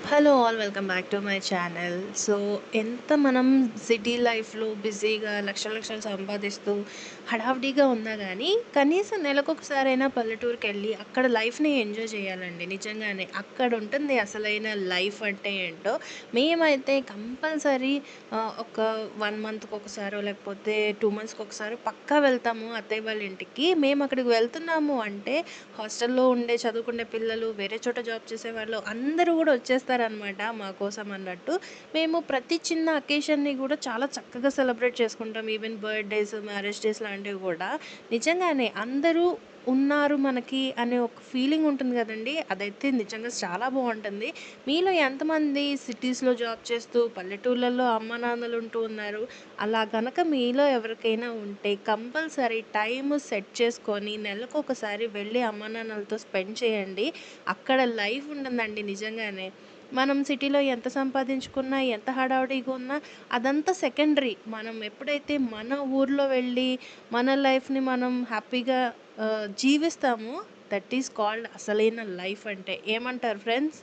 Hello all welcome back to my channel. So, ఎంత మనం city లైఫ్‌లో బిజీగా లక్షలు లక్షలు సంపాదిస్తూ హడావిడిగా ఉన్నా గానీ, కనీసం నెలకొకసారైనా పల్లెటూరికెళ్ళి అక్కడ లైఫ్‌ని ఎంజాయ్ చేయాలండి నిజంగానే. అక్కడుంటుంది అసలైన లైఫ్ అంటే ఏంటో. మేమైతే కంపల్సరీ ఒక 1 మంత్‌కొకసారో లేకపోతే 2 మంత్స్‌కొకసారో పక్కా వెళ్తాము అత్తయ్య వాళ్ళ ఇంటికి. మేమక్కడికి వెళ్తున్నాము అంటే హాస్టల్‌లో ఉండే చదువుకునే పిల్లలు, వేరే చోట జాబ్ చేసేవాళ్ళు అందరూ గూడా వచ్చేస్తారనమాట మా కోసం అన్నట్టు. మేము ప్రతి చిన్న అకేషన్‌ని గూడా చాలా చక్కగా సెలబ్రేట్ చేసుకుంటాం. ఈవెన్ బర్త్‌డేస్, మ్యారేజ్ డేస్ లాంటివి గూడా. నిజంగానే అందరూ ఉన్నారు మనకి అనే ఒక ఫీలింగ్ ఉంటుంది గదండీ! అదైతే నిజంగా చాలా బావుంటుంది. మీలో ఎంతమంది సిటీస్‌లో జాబ్ చేస్తూ పల్లెటూర్లలో అమ్మానాన్నలుంటూ ఉన్నారు? అలా గనక మీలో ఎవరికైనా ఉంటే కంపల్సరీ టైమ్ సెట్ చేసుకొని నెలకొకసారి వెళ్ళి అమ్మానాన్నలతో స్పెండ్ చేయండి. అక్కడ లైఫ్ ఉంటుందండి నిజంగానే. మనం సిటీలో ఎంత సంపాదించుకున్నా, ఎంత హడావిడిగా ఉన్నా అదంతా సెకండరీ. మనం ఎప్పుడైతే మన ఊర్లో వెళ్ళి మన లైఫ్‌ని మనం హ్యాపీగా జీవిస్తామో దట్ ఈస్ కాల్డ్ అసలైన లైఫ్ అంటే. ఏమంటారు ఫ్రెండ్స్?